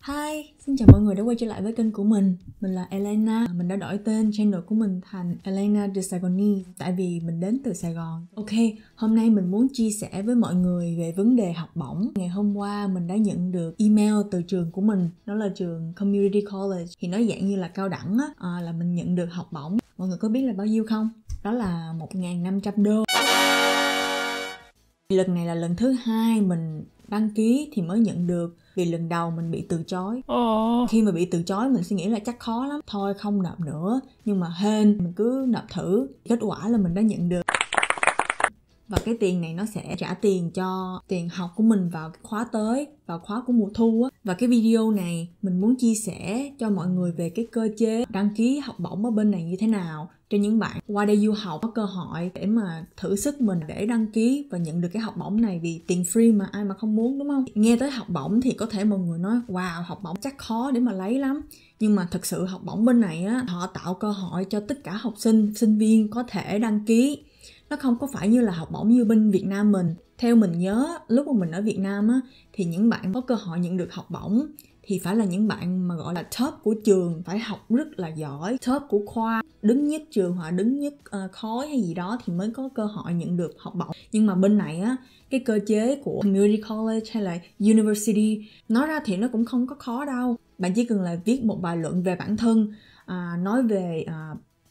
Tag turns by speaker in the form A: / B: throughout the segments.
A: Hi, xin chào mọi người đã quay trở lại với kênh của mình. Mình là Elena. Mình đã đổi tên channel của mình thành Elena de Saigonie tại vì mình đến từ Sài Gòn. Ok, hôm nay mình muốn chia sẻ với mọi người về vấn đề học bổng. Ngày hôm qua mình đã nhận được email từ trường của mình. Đó là trường Community College. Thì nó dạng như là cao đẳng á, là mình nhận được học bổng. Mọi người có biết là bao nhiêu không? Đó là 1.500 đô. Lần này là lần thứ 2 mình đăng ký thì mới nhận được. Vì lần đầu mình bị từ chối. Khi mà bị từ chối mình suy nghĩ là chắc khó lắm, thôi không nộp nữa. Nhưng mà hên mình cứ nộp thử. Kết quả là mình đã nhận được. Và cái tiền này nó sẽ trả tiền cho tiền học của mình vào cái khóa tới, vào khóa của mùa thu á. Và cái video này mình muốn chia sẻ cho mọi người về cái cơ chế đăng ký học bổng ở bên này như thế nào, cho những bạn qua đây du học có cơ hội để mà thử sức mình để đăng ký và nhận được cái học bổng này. Vì tiền free mà ai mà không muốn, đúng không? Nghe tới học bổng thì có thể mọi người nói wow, học bổng chắc khó để mà lấy lắm. Nhưng mà thật sự học bổng bên này á, họ tạo cơ hội cho tất cả học sinh, sinh viên có thể đăng ký. Nó không có phải như là học bổng như bên Việt Nam mình. Theo mình nhớ lúc mà mình ở Việt Nam á, thì những bạn có cơ hội nhận được học bổng thì phải là những bạn mà gọi là top của trường, phải học rất là giỏi, top của khoa, đứng nhất trường hoặc đứng nhất khối hay gì đó thì mới có cơ hội nhận được học bổng. Nhưng mà bên này á, cái cơ chế của Community College hay là University, nói ra thì nó cũng không có khó đâu. Bạn chỉ cần là viết một bài luận về bản thân, nói về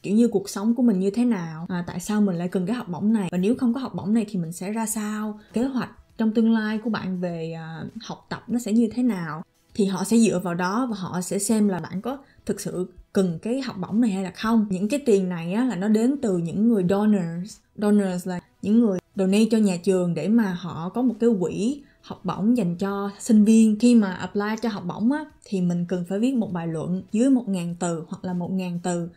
A: kiểu như cuộc sống của mình như thế nào, tại sao mình lại cần cái học bổng này, và nếu không có học bổng này thì mình sẽ ra sao, kế hoạch trong tương lai của bạn về học tập nó sẽ như thế nào. Thì họ sẽ dựa vào đó và họ sẽ xem là bạn có thực sự cần cái học bổng này hay là không. Những cái tiền này á, là nó đến từ những người donors là những người donate cho nhà trường để mà họ có một cái quỹ học bổng dành cho sinh viên. Khi mà apply cho học bổng á, thì mình cần phải viết một bài luận dưới 1.000 từ hoặc là 1.000 từ.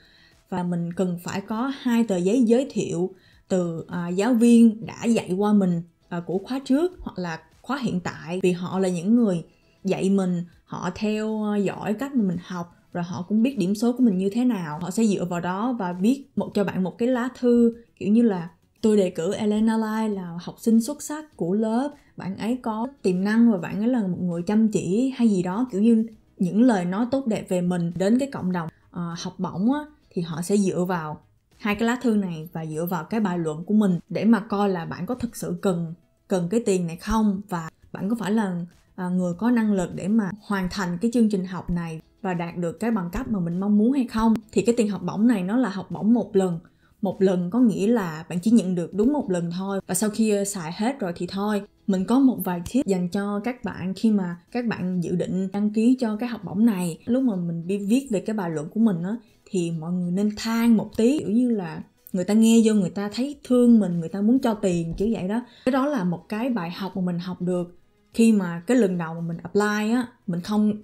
A: Và mình cần phải có 2 tờ giấy giới thiệu từ giáo viên đã dạy qua mình của khóa trước hoặc là khóa hiện tại. Vì họ là những người dạy mình, họ theo dõi cách mà mình học, rồi họ cũng biết điểm số của mình như thế nào. Họ sẽ dựa vào đó và viết cho bạn một cái lá thư kiểu như là tôi đề cử Elena Lai là học sinh xuất sắc của lớp, bạn ấy có tiềm năng và bạn ấy là một người chăm chỉ hay gì đó, kiểu như những lời nói tốt đẹp về mình đến cái cộng đồng học bổng á. Thì họ sẽ dựa vào 2 cái lá thư này và dựa vào cái bài luận của mình để mà coi là bạn có thực sự cần cái tiền này không, và bạn có phải là người có năng lực để mà hoàn thành cái chương trình học này và đạt được cái bằng cấp mà mình mong muốn hay không. Thì cái tiền học bổng này nó là học bổng một lần có nghĩa là bạn chỉ nhận được đúng một lần thôi, và sau khi xài hết rồi thì thôi. Mình có một vài tip dành cho các bạn khi mà các bạn dự định đăng ký cho cái học bổng này. Lúc mà mình đi viết về cái bài luận của mình á, thì mọi người nên than một tí, kiểu như là người ta nghe vô người ta thấy thương mình, người ta muốn cho tiền kiểu vậy đó. Cái đó là một cái bài học mà mình học được khi mà cái lần đầu mà mình apply á,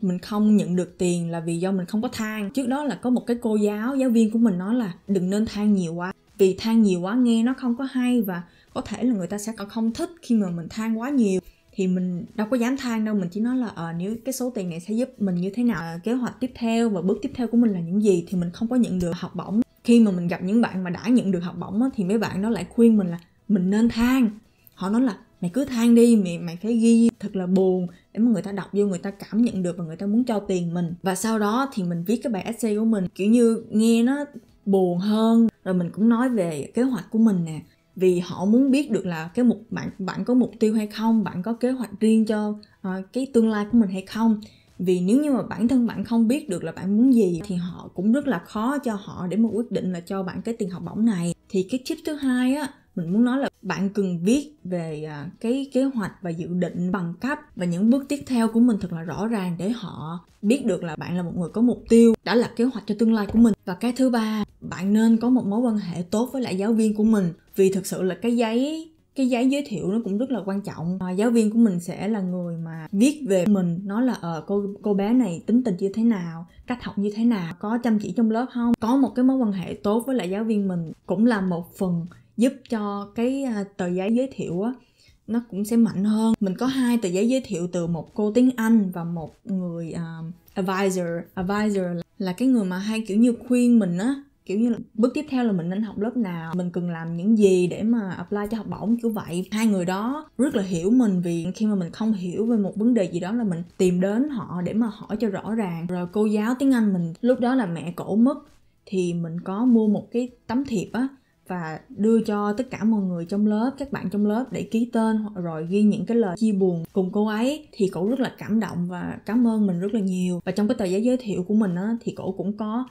A: mình không nhận được tiền là vì do mình không có than. Trước đó là có một cái cô giáo viên của mình nói là đừng nên than nhiều quá, vì than nhiều quá nghe nó không có hay và có thể là người ta sẽ không thích khi mà mình than quá nhiều. Thì mình đâu có dám than đâu, mình chỉ nói là nếu cái số tiền này sẽ giúp mình như thế nào, kế hoạch tiếp theo và bước tiếp theo của mình là những gì. Thì mình không có nhận được học bổng. Khi mà mình gặp những bạn mà đã nhận được học bổng á, thì mấy bạn đó lại khuyên mình là mình nên than. Họ nói là mày cứ than đi, mày phải ghi thật là buồn để mà người ta đọc vô, người ta cảm nhận được và người ta muốn cho tiền mình. Và sau đó thì mình viết cái bài essay của mình kiểu như nghe nó buồn hơn. Rồi mình cũng nói về kế hoạch của mình nè, vì họ muốn biết được là cái bạn có mục tiêu hay không, bạn có kế hoạch riêng cho cái tương lai của mình hay không. Vì nếu như mà bản thân bạn không biết được là bạn muốn gì thì họ cũng rất là khó cho họ để mà quyết định là cho bạn cái tiền học bổng này. Thì cái tip thứ hai á, mình muốn nói là bạn cần viết về cái kế hoạch và dự định bằng cấp và những bước tiếp theo của mình thật là rõ ràng để họ biết được là bạn là một người có mục tiêu, đã lập kế hoạch cho tương lai của mình. Và cái thứ ba, bạn nên có một mối quan hệ tốt với lại giáo viên của mình, vì thực sự là cái giấy giới thiệu nó cũng rất là quan trọng. Giáo viên của mình sẽ là người mà viết về mình, nói là cô bé này tính tình như thế nào, cách học như thế nào, có chăm chỉ trong lớp không. Có một cái mối quan hệ tốt với lại giáo viên mình cũng là một phần giúp cho cái tờ giấy giới thiệu á nó cũng sẽ mạnh hơn. Mình có 2 tờ giấy giới thiệu từ một cô tiếng Anh và một người advisor là cái người mà hay kiểu như khuyên mình á, kiểu như là bước tiếp theo là mình nên học lớp nào, mình cần làm những gì để mà apply cho học bổng, kiểu vậy. Hai người đó rất là hiểu mình, vì khi mà mình không hiểu về một vấn đề gì đó là mình tìm đến họ để mà hỏi cho rõ ràng. Rồi cô giáo tiếng Anh mình lúc đó là mẹ cổ mất, thì mình có mua một cái tấm thiệp á và đưa cho tất cả mọi người trong lớp, các bạn trong lớp để ký tên, rồi ghi những cái lời chia buồn cùng cô ấy. Thì cổ rất là cảm động và cảm ơn mình rất là nhiều. Và trong cái tờ giấy giới thiệu của mình á, thì cổ cũng có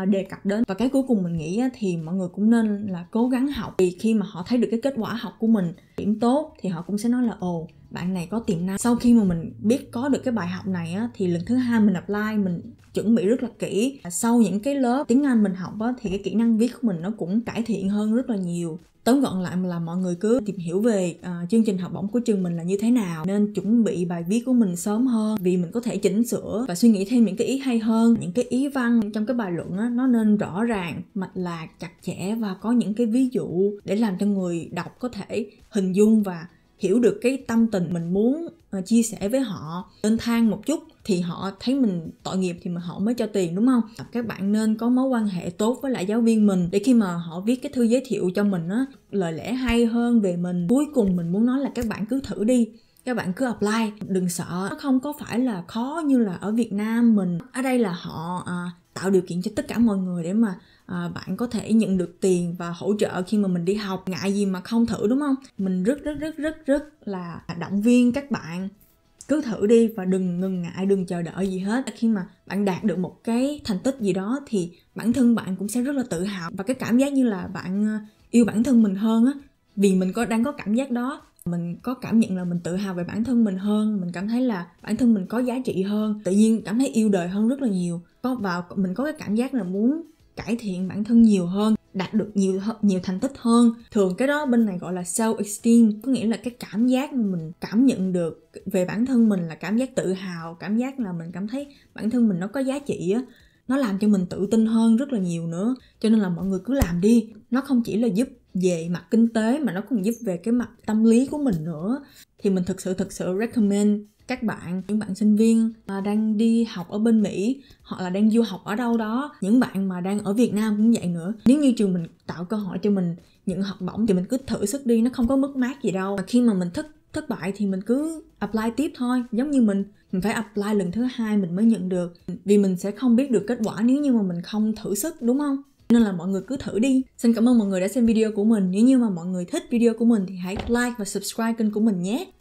A: đề cập đến. Và cái cuối cùng mình nghĩ á, thì mọi người cũng nên là cố gắng học, vì khi mà họ thấy được cái kết quả học của mình điểm tốt thì họ cũng sẽ nói là ồ, bạn này có tiềm năng. Sau khi mà mình biết có được cái bài học này á, thì lần thứ hai mình apply, mình chuẩn bị rất là kỹ. Sau những cái lớp tiếng Anh mình học á, thì cái kỹ năng viết của mình nó cũng cải thiện hơn rất là nhiều. Tóm gọn lại là mọi người cứ tìm hiểu về chương trình học bổng của trường mình là như thế nào, nên chuẩn bị bài viết của mình sớm hơn, vì mình có thể chỉnh sửa và suy nghĩ thêm những cái ý hay hơn. Những cái ý văn trong cái bài luận á, nó nên rõ ràng, mạch lạc, chặt chẽ và có những cái ví dụ để làm cho người đọc có thể hình dung và hiểu được cái tâm tình mình muốn chia sẻ với họ. Nên than một chút thì họ thấy mình tội nghiệp thì họ mới cho tiền, đúng không? Các bạn nên có mối quan hệ tốt với lại giáo viên mình, để khi mà họ viết cái thư giới thiệu cho mình á, lời lẽ hay hơn về mình. Cuối cùng mình muốn nói là các bạn cứ thử đi, các bạn cứ apply, đừng sợ. Nó không có phải là khó như là ở Việt Nam mình. Ở đây là họ tạo điều kiện cho tất cả mọi người để mà bạn có thể nhận được tiền và hỗ trợ khi mà mình đi học. Ngại gì mà không thử, đúng không? Mình rất là động viên các bạn cứ thử đi và đừng ngần ngại, đừng chờ đợi gì hết. Khi mà bạn đạt được một cái thành tích gì đó thì bản thân bạn cũng sẽ rất là tự hào, và cái cảm giác như là bạn yêu bản thân mình hơn á. Vì mình đang có cảm giác đó, mình có cảm nhận là mình tự hào về bản thân mình hơn, mình cảm thấy là bản thân mình có giá trị hơn, tự nhiên cảm thấy yêu đời hơn rất là nhiều. Và mình có cái cảm giác là muốn cải thiện bản thân nhiều hơn, đạt được nhiều thành tích hơn. Thường cái đó bên này gọi là self-esteem, có nghĩa là cái cảm giác mà mình cảm nhận được về bản thân mình là cảm giác tự hào, cảm giác là mình cảm thấy bản thân mình nó có giá trị á. Nó làm cho mình tự tin hơn rất là nhiều nữa. Cho nên là mọi người cứ làm đi. Nó không chỉ là giúp về mặt kinh tế mà nó còn giúp về cái mặt tâm lý của mình nữa. Thì mình thực sự recommend các bạn, những bạn sinh viên mà đang đi học ở bên Mỹ hoặc là đang du học ở đâu đó, những bạn mà đang ở Việt Nam cũng vậy nữa. Nếu như trường mình tạo cơ hội cho mình nhận học bổng thì mình cứ thử sức đi, nó không có mất mát gì đâu. Và khi mà mình thất bại thì mình cứ apply tiếp thôi. Giống như mình phải apply lần thứ 2 mình mới nhận được, vì mình sẽ không biết được kết quả nếu như mà mình không thử sức, đúng không? Nên là mọi người cứ thử đi. Xin cảm ơn mọi người đã xem video của mình. Nếu như mà mọi người thích video của mình thì hãy like và subscribe kênh của mình nhé.